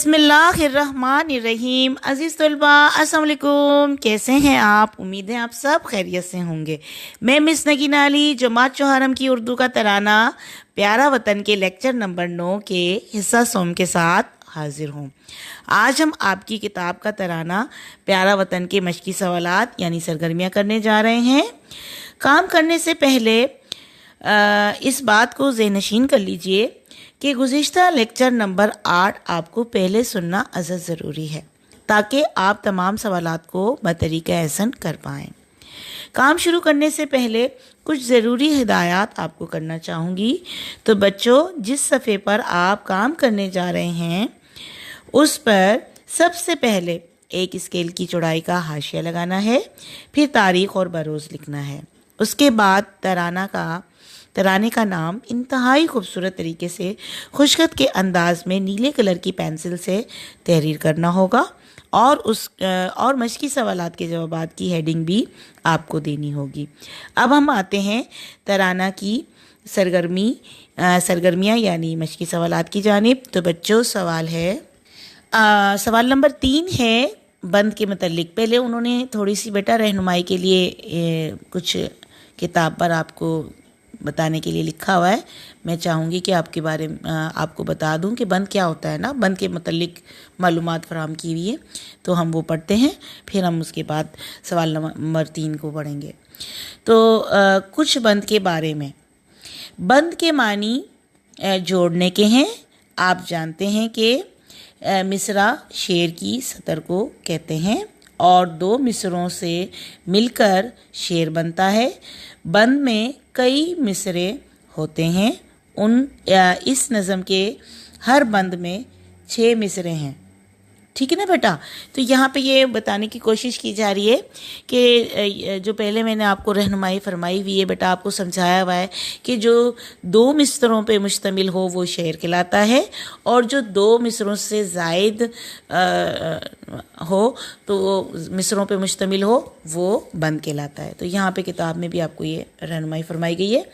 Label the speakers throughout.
Speaker 1: बिस्मिल्लाहिर्रहमानिर्रहीम। अज़ीज़ तलबा अस्सलाम वालेकुम, कैसे हैं आप? उम्मीद है आप सब खैरियत से होंगे। मैं मिस नगीना अली जमात चौहारम की उर्दू का तराना प्यारा वतन के लेक्चर नंबर 9 के हिस्सा सोम के साथ हाजिर हूँ। आज हम आपकी किताब का तराना प्यारा वतन के मशकी सवालात यानी सरगर्मियाँ करने जा रहे हैं। काम करने से पहले इस बात को ज़हनशीन कर लीजिए कि गुज़िश्ता लेक्चर नंबर 8 आपको पहले सुनना अज़द ज़रूरी है ताकि आप तमाम सवालात को बतरीक़ा एहसन कर पाएँ। काम शुरू करने से पहले कुछ ज़रूरी हिदायत आपको करना चाहूँगी। तो बच्चों, जिस सफ़े पर आप काम करने जा रहे हैं उस पर सबसे पहले एक स्केल की चौड़ाई का हाशिया लगाना है, फिर तारीख़ और बरोज़ लिखना है। उसके बाद तराने का नाम इंतहाई खूबसूरत तरीके से खुशखत के अंदाज में नीले कलर की पेंसिल से तहरीर करना होगा और मशकी सवालात के जवाबात की हेडिंग भी आपको देनी होगी। अब हम आते हैं तराना की सरगर्मियाँ यानी मशकी सवालात की जानिब। तो बच्चों, सवाल नंबर 3 है बंद के मतलब। पहले उन्होंने थोड़ी सी बेटा रहनुमाई के लिए कुछ किताब पर आपको बताने के लिए लिखा हुआ है। मैं चाहूँगी कि आपके बारे में आपको बता दूं कि बंद क्या होता है ना, बंद के मतलब मालूमात फराहम की हुई है। तो हम वो पढ़ते हैं, फिर हम उसके बाद सवाल नंबर 3 को पढ़ेंगे। तो कुछ बंद के बारे में। बंद के मानी जोड़ने के हैं। आप जानते हैं कि मिसरा शेर की सतर को कहते हैं और 2 मिसरों से मिलकर शेर बनता है। बंद में कई मिसरे होते हैं। इस नज़म के हर बंद में 6 मिसरे हैं। ठीक है ना बेटा? तो यहाँ पे ये बताने की कोशिश की जा रही है कि जो पहले मैंने आपको रहनुमाई फरमाई हुई है बेटा, आपको समझाया हुआ है कि जो 2 मिसरों पे मुश्तमिल हो वो शेर कहलाता है और जो 2 मिसरों से ज़ायद हो तो मिसरों पे मुश्तमिल हो वो बंद कहलाता है। तो यहाँ पे किताब में भी आपको ये रहनुमाई फरमाई गई है।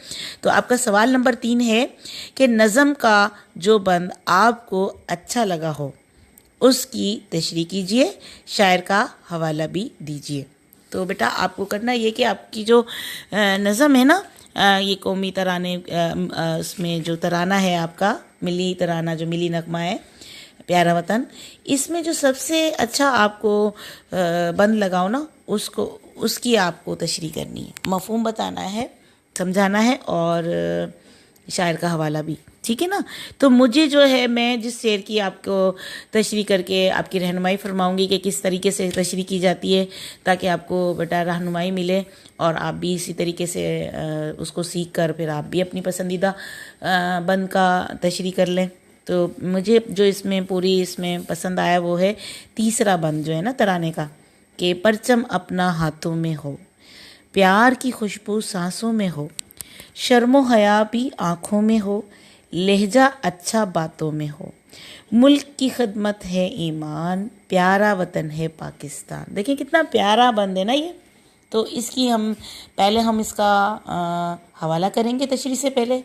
Speaker 1: तो आपका सवाल नंबर 3 है कि नज़म का जो बंद आपको अच्छा लगा हो उसकी तशरीह कीजिए, शायर का हवाला भी दीजिए। तो बेटा आपको करना ये कि आपकी जो नज़म है ना, ये कौमी तराने उसमें जो तराना है आपका मिली तराना, जो मिली नगमा है प्यारा वतन, इसमें जो सबसे अच्छा आपको बंद लगाओ ना उसकी आपको तशरीह करनी है, मफ़हूम बताना है, समझाना है और शायर का हवाला भी। ठीक है ना? तो मुझे जो है, मैं जिस शेर की आपको तशरीह करके आपकी रहनुमाई फरमाऊंगी कि किस तरीके से तशरीह की जाती है ताकि आपको बेटा रहनुमाई मिले और आप भी इसी तरीके से उसको सीख कर फिर आप भी अपनी पसंदीदा बंद का तशरीह कर लें। तो मुझे जो इसमें पसंद आया वो है तीसरा बंद जो है ना तराने का, कि परचम अपना हाथों में हो, प्यार की खुशबू सांसों में हो, शर्मो हया भी आँखों में हो, लहजा अच्छा बातों में हो, मुल्क की खिदमत है ईमान, प्यारा वतन है पाकिस्तान। देखिए कितना प्यारा बंद है ना ये। तो इसकी हम इसका हवाला करेंगे तशरीह से पहले।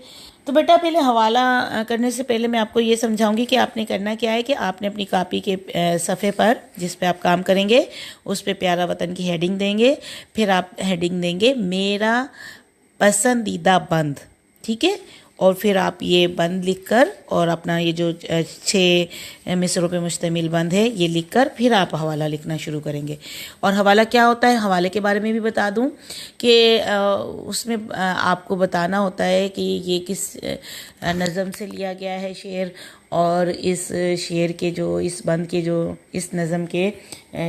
Speaker 1: तो बेटा पहले हवाला करने से पहले मैं आपको ये समझाऊंगी कि आपने करना क्या है कि आपने अपनी कापी के सफ़े पर जिस पे आप काम करेंगे उस पे प्यारा वतन की हेडिंग देंगे, फिर आप हेडिंग देंगे मेरा पसंदीदा बंद। ठीक है? और फिर आप ये बंद लिखकर और अपना ये जो 6 मिसरों पे मुश्तमिल बंद है ये लिखकर फिर आप हवाला लिखना शुरू करेंगे। और हवाला क्या होता है, हवाले के बारे में भी बता दूं कि उसमें आपको बताना होता है कि ये किस नज़म से लिया गया है शेर, और इस शेर के जो इस बंद के जो इस नज़म के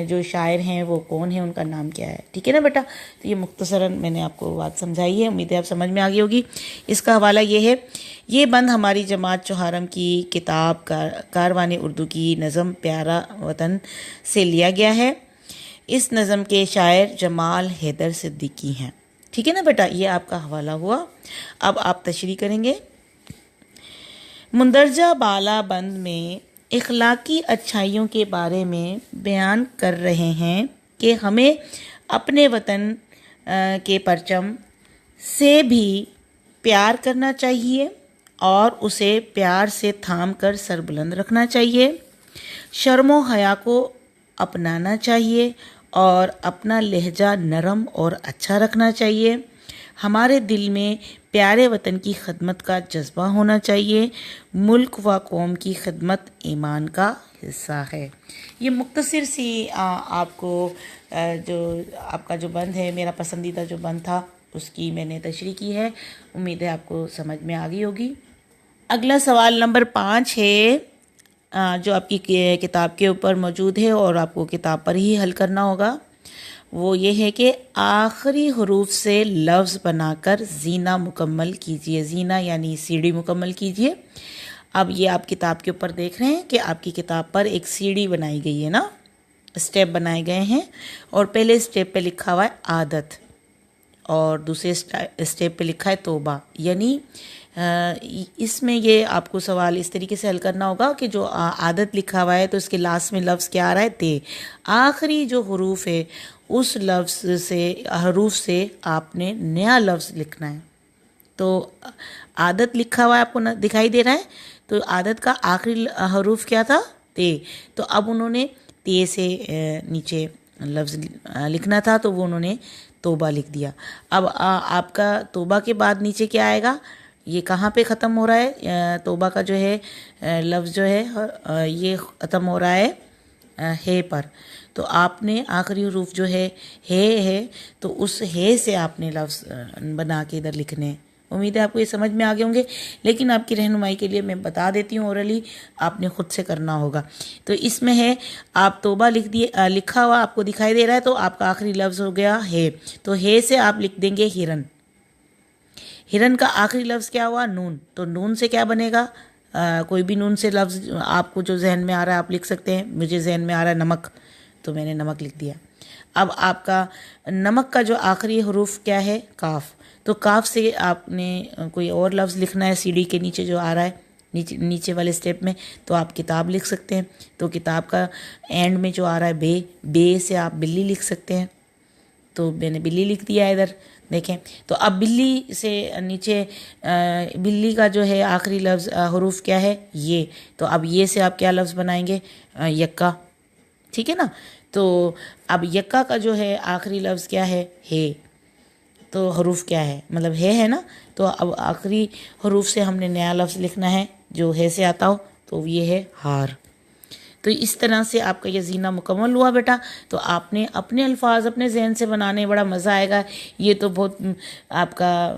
Speaker 1: जो शायर हैं वो कौन है, उनका नाम क्या है। ठीक है ना बेटा? तो ये मुख्तसरन मैंने आपको बात समझाई है, उम्मीद है आप समझ में आ गई होगी। इसका हवाला ये है, ये बंद हमारी जमात चौहारम की किताब कारवाने उर्दू की नज़म प्यारा वतन से लिया गया है। इस नज़म के शायर जमाल हैदर सिद्दीकी हैं। ठीक है ना बेटा? ये आपका हवाला हुआ। अब आप तशरीह करेंगे। मुंदरजा बाला बंद में इखलाकी अच्छाइयों के बारे में बयान कर रहे हैं कि हमें अपने वतन के परचम से भी प्यार करना चाहिए और उसे प्यार से थाम कर सर बुलंद रखना चाहिए। شرم و حیا کو اپنانا چاہیے اور اپنا لہجہ نرم اور اچھا رکھنا چاہیے. ہمارے دل میں پیارے وطن کی خدمت کا جذبہ ہونا چاہیے. ملک و قوم کی خدمت ایمان کا حصہ ہے. یہ مختصر سی آپ کو جو آپ کا جو بند ہے، میرا پسندیدہ جو بند تھا، اس کی میں نے تشریح کی ہے. امید ہے آپ کو سمجھ میں آ گئی ہوگی. اگلا سوال نمبر 5 ہے جو آپ کی کتاب کے اوپر موجود ہے اور آپ کو کتاب پر ہی حل کرنا ہوگا. وہ یہ ہے کہ آخری حروف سے لفظ بنا کر زینہ مکمل کیجیے. زینہ یعنی سیڑھی مکمل کیجیے. اب یہ آپ کتاب کے اوپر دیکھ رہے ہیں کہ آپ کی کتاب پر ایک سیڑھی بنائی گئی ہے نا، اسٹیپ بنائے گئے ہیں، اور پہلے اسٹیپ پہ لکھا ہوا ہے عادت، اور دوسرے اسٹیپ پہ لکھا ہے توبہ. یعنی اس میں یہ آپ کو سوال اس طریقے سے حل کرنا ہوگا کہ جو عادت لکھا ہوا ہے تو اس کے لاسٹ میں لفظ کیا آ رہا ہے؟ تے. آخری جو حروف ہے اس لفظ سے حروف سے آپ نے نیا لفظ لکھنا ہے. تو عادت لکھا ہوا ہے آپ کو دکھائی دے رہا ہے، تو عادت کا آخری حروف کیا تھا؟ تے. تو اب انہوں نے تے سے نیچے لفظ لکھنا تھا تو وہ انہوں نے توبہ لکھ دیا. اب آپ کا توبہ کے بعد نیچے کیا آئے گا؟ یہ کہاں پہ ختم ہو رہا ہے؟ توبہ کا جو ہے لفظ جو ہے یہ ختم ہو رہا ہے پر. تو آپ نے آخری حروف جو ہے تو اس ہے سے آپ نے لفظ بنا کے ادھر لکھنے ہیں. امید ہے آپ کو یہ سمجھ میں آگے ہوں گے، لیکن آپ کی رہنمائی کے لیے میں بتا دیتی ہوں اورلی آپ نے خود سے کرنا ہوگا. تو اس میں ہے آپ توبہ لکھا ہوا آپ کو دکھائی دے رہا ہے، تو آپ کا آخری لفظ ہو گیا ہے. تو ہے سے آپ لکھ دیں گے ہرن. ہرن کا آخری لفظ کیا ہوا؟ نون. تو نون سے کیا بنے گا؟ کوئی بھی نون سے لفظ آپ کو جو ذہن میں آ رہا ہے آپ لکھ سکتے ہیں. مجھے ذہن میں آ رہا ہے نمک، تو میں نے نمک لکھ دیا. اب آپ کا نمک کا جو آخری حروف کیا ہے؟ کاف. تو کاف سے آپ نے کوئی اور لفظ لکھنا ہے سیڑھی کے نیچے جو آ رہا ہے نیچے والے اسٹیپ میں، تو آپ کتاب لکھ سکتے ہیں. تو کتاب کا اینڈ میں جو آ رہا ہے بے سے آپ بلی لکھ سکتے ہیں. تو میں نے بلی لکھ دیا ہے ادھر دیکھیں. تو اب بلی سے نیچے بلی کا جو ہے آخری لفظ حروف کیا ہے؟ یہ. تو اب یہ سے آپ کیا لفظ بنائیں گے؟ یکا. ٹھیک ہے نا. تو اب یکا کا جو ہے آخری لفظ کیا ہے؟ تو حروف کیا ہے؟ مطلب ہے نا. تو اب آخری حروف سے ہم نے نیا لفظ لکھنا ہے جو ہے سے آتا ہو، تو یہ ہے ہار. تو اس طرح سے آپ کا یہ زینہ مکمل ہوا بیٹا. تو آپ نے اپنے الفاظ اپنے ذہن سے بنانے، بڑا مزہ آئے گا. یہ تو بہت آپ کا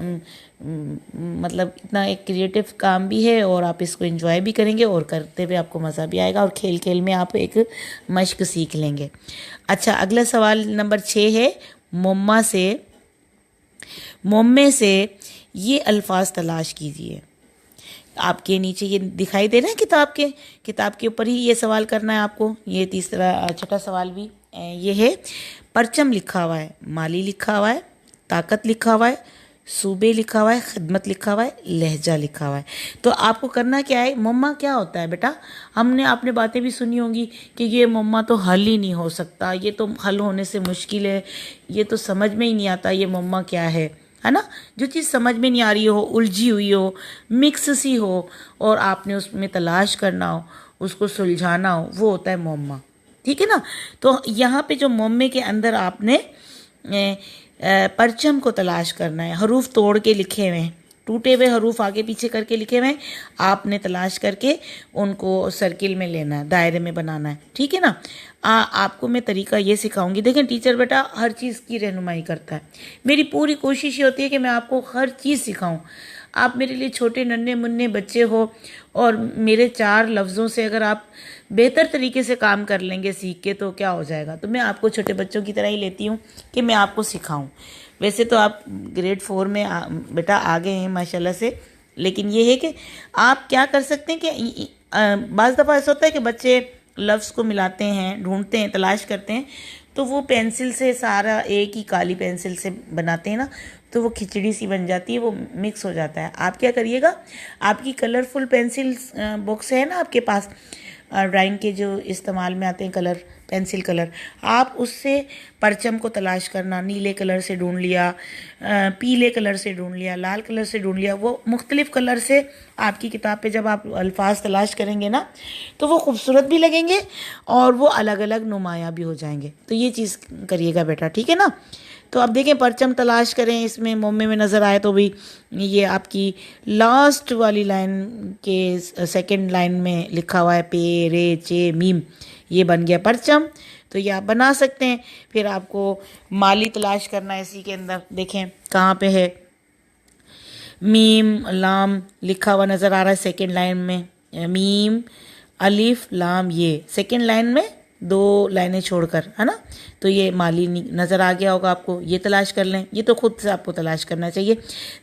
Speaker 1: مطلب اتنا ایک کریٹیو کام بھی ہے، اور آپ اس کو انجوائے بھی کریں گے، اور کرتے ہوئے آپ کو مزہ بھی آئے گا، اور کھیل کھیل میں آپ ایک مشق سیکھ لیں گے. اچھا، اگلا سوال نمبر 6 ہے مومے سے یہ الفاظ تلاش کیجیے. آپ کے نیچے یہ دکھائی دے رہے ہیں کتاب کے اوپر ہی یہ سوال کرنا ہے آپ کو. یہ چھٹا سوال بھی یہ ہے. پرچم لکھا ہوا ہے، مالی لکھا ہوا ہے، طاقت لکھا ہوا ہے، صوبے لکھا ہوا ہے، خدمت لکھا ہوا ہے، لہجہ لکھا ہوا ہے. تو آپ کو کرنا کیا ہے؟ مما کیا ہوتا ہے بیٹا؟ آپ نے باتیں بھی سنی ہوں گی کہ یہ مما تو حل ہی نہیں ہو سکتا، یہ تو حل ہونے سے مشکل ہے، یہ تو سمجھ میں ہی نہیں آتا یہ مما کیا ہے نا. جو چیز سمجھ میں نہیں آ رہی ہو، الجھی ہوئی ہو، مکس سی ہو، اور آپ نے اس میں تلاش کرنا ہو، اس کو سلجھانا ہو، وہ ہوتا ہے موما. ٹھیک ہے نا. تو یہاں پہ جو مومے کے اندر آپ نے پرچم کو تلاش کرنا ہے. حروف توڑ کے لکھے ہوئے ہیں، ٹوٹے ہوئے حروف آگے پیچھے کر کے لکھے ہوئے ہیں، آپ نے تلاش کر کے ان کو سرکل میں لینا ہے، دائرے میں بنانا ہے. ٹھیک ہے نا. آپ کو میں طریقہ یہ سکھاؤں گی. دیکھیں ٹیچر بیٹا ہر چیز کی رہنمائی کرتا ہے. میری پوری کوشش یہ ہوتی ہے کہ میں آپ کو ہر چیز سکھاؤں. آپ میرے لیے چھوٹے ننھے منھے بچے ہو، اور میرے 4 لفظوں سے اگر آپ بہتر طریقے سے کام کر لیں گے سیکھ کے، تو کیا ہو جائے گا. تو میں آپ کو چھوٹے بچوں کی طرح ہی لیتی ہوں کہ میں آپ کو سکھاؤں. ویسے تو آپ گریڈ 4 میں بیٹا آگے ہیں ماشاءاللہ سے، لیکن یہ ہے کہ آپ کیا کر سکتے ہیں کہ بعض دفعہ ایسا ہوتا ہے کہ بچے لفظ کو ملاتے ہیں، ڈھونڈتے ہیں، تلاش کرتے ہیں، تو وہ پینسل سے سارا ایک ہی کالی پینسل سے بناتے ہیں نا، تو وہ کھچڑی سی بن جاتی ہے، وہ مکس ہو جاتا ہے. آپ کیا کریے گا، آپ کی کلرفل پینسل باکس ہے نا آپ کے پاس، ڈرائنگ کے جو استعمال میں آتے ہیں کلر पेंसिल कलर, आप उससे परचम को तलाश करना, नीले कलर से ढूंढ लिया, पीले कलर से ढूंढ लिया, लाल कलर से ढूंढ लिया, वो मुख्तलिफ कलर से आपकी किताब पे जब आप अल्फाज तलाश करेंगे ना तो वो खूबसूरत भी लगेंगे और वो अलग अलग नुमाया भी हो जाएंगे। तो ये चीज़ करिएगा बेटा, ठीक है ना। तो अब देखें परचम तलाश करें, इसमें मोमे में नज़र आए तो भी ये आपकी लास्ट वाली लाइन के सेकंड लाइन में लिखा हुआ है पे रे चे मीम, ये बन गया परचम। तो ये आप बना सकते हैं। फिर आपको माली तलाश करना है इसी के अंदर, देखें कहाँ पे है, मीम लाम लिखा हुआ नज़र आ रहा है सेकंड लाइन में, मीम अलिफ लाम, ये सेकंड लाइन में 2 लाइनें छोड़कर, है ना। तो ये माली नज़र आ गया होगा आपको, ये तलाश कर लें। ये तो खुद से आपको तलाश करना चाहिए।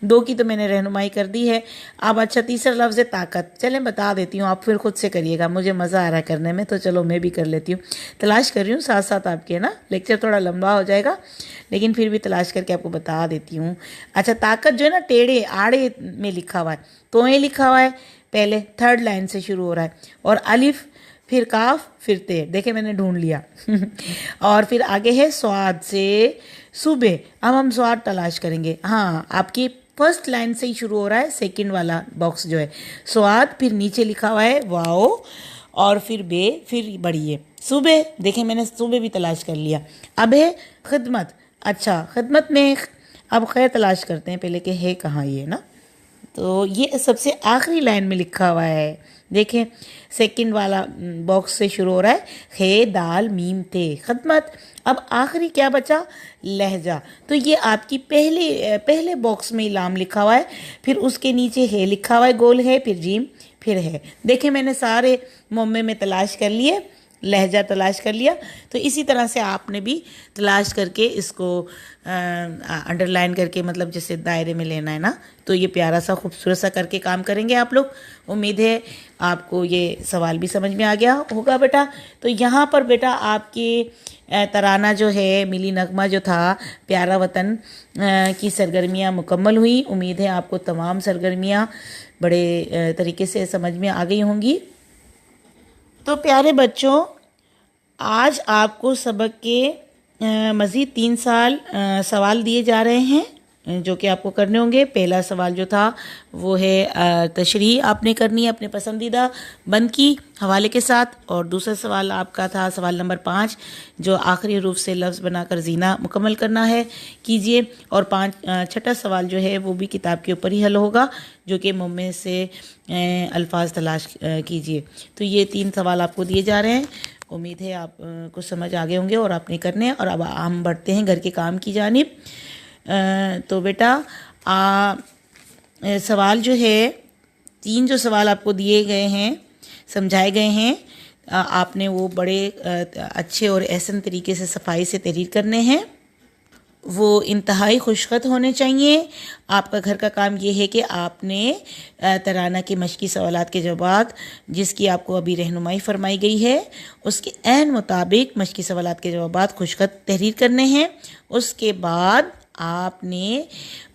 Speaker 1: 2 की तो मैंने रहनुमाई कर दी है। अब अच्छा तीसरा लफ्ज़ है ताकत, चलें बता देती हूँ, आप फिर खुद से करिएगा, मुझे मज़ा आ रहा है करने में तो चलो मैं भी कर लेती हूँ। तलाश कर रही हूँ साथ साथ आपके, है ना, लेक्चर थोड़ा लंबा हो जाएगा लेकिन फिर भी तलाश करके आपको बता देती हूँ। अच्छा ताकत जो है ना टेढ़े आड़े में लिखा हुआ है, तो ये लिखा हुआ है पहले, 3rd लाइन से शुरू हो रहा है, और अलिफ फिर काफ फिर ते, देखे मैंने ढूंढ लिया और फिर आगे है स्वाद से सुबह। अब हम स्वाद तलाश करेंगे। हाँ आपकी फर्स्ट लाइन से ही शुरू हो रहा है, सेकंड वाला बॉक्स जो है स्वाद, फिर नीचे लिखा हुआ है वाओ, और फिर बे, फिर बढ़िए सुबह, देखें मैंने सुबह भी तलाश कर लिया। अब है खिदमत, अच्छा खिदमत में अब खैर तलाश करते हैं पहले कि है कहाँ ये ना। तो ये सबसे आखिरी लाइन में लिखा हुआ है, देखें सेकंड वाला बॉक्स से शुरू हो रहा है, खे दाल मीम थे खिदमत। अब आखिरी क्या बचा, लहजा। तो ये आपकी पहले बॉक्स में लाम लिखा हुआ है, फिर उसके नीचे है लिखा हुआ है, गोल है, फिर जीम, फिर है। देखें मैंने सारे मोमे में तलाश कर लिए, लहजा तलाश कर लिया। तो इसी तरह से आपने भी तलाश करके इसको अंडरलाइन करके, मतलब जैसे दायरे में लेना है ना, तो ये प्यारा सा खूबसूरत सा करके काम करेंगे आप लोग। उम्मीद है आपको ये सवाल भी समझ में आ गया होगा बेटा। तो यहाँ पर बेटा आपके तराना जो है, मिली नगमा जो था, प्यारा वतन की सरगर्मियाँ मुकम्मल हुई। उम्मीद है आपको तमाम सरगर्मियाँ बड़े तरीके से समझ में आ गई होंगी। तो प्यारे बच्चों, आज आपको सबक के मज़ीद 3 सवाल दिए जा रहे हैं जो कि आपको करने होंगे। पहला सवाल जो था वो है तशरीह आपने करनी है अपने पसंदीदा बंद की हवाले के साथ, और दूसरा सवाल आपका था सवाल नंबर 5 जो आखिरी हरूफ से लफ्ज़ बनाकर जीना मुकम्मल करना है, कीजिए। और छठा सवाल जो है वो भी किताब के ऊपर ही हल होगा, जो कि मुम्मे से अल्फाज तलाश कीजिए। तो ये 3 सवाल आपको दिए जा रहे हैं। उम्मीद है आप को समझ आ गए होंगे और आपने करने हैं। और अब हम बढ़ते हैं घर के काम की जानिब। तो बेटा सवाल जो है 3 जो सवाल आपको दिए गए हैं, समझाए गए हैं, आपने वो बड़े अच्छे और एहसन तरीके से सफाई से तहरीर करने हैं। वो इंतहाई खुशखत होने चाहिए। आपका घर का काम ये है कि आपने तराना के मशकी सवालात के जवाब, जिसकी आपको अभी रहनुमाई फरमाई गई है, उसके ऐन मुताबिक मशकी सवालात के जवाब खुशखत तहरीर करने हैं। उसके बाद आपने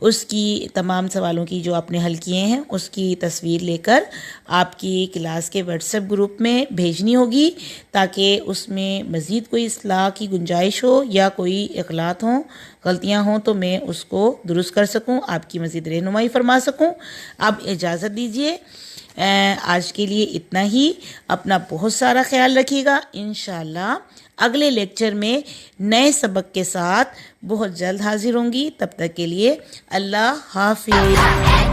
Speaker 1: उसकी तमाम सवालों की जो आपने हल किए हैं उसकी तस्वीर लेकर आपकी क्लास के व्हाट्सएप ग्रुप में भेजनी होगी, ताकि उसमें मज़ीद कोई इस्लाह की गुंजाइश हो या कोई इखलात हों, गलतियां हों, तो मैं उसको दुरुस्त कर सकूं, आपकी मज़ीद रहनुमाई फरमा सकूं। अब इजाज़त दीजिए, आज के लिए इतना ही। अपना बहुत सारा ख्याल रखिएगा। इंशाअल्लाह अगले लेक्चर में नए सबक के साथ बहुत जल्द हाजिर होंगी। तब तक के लिए अल्लाह हाफिज़।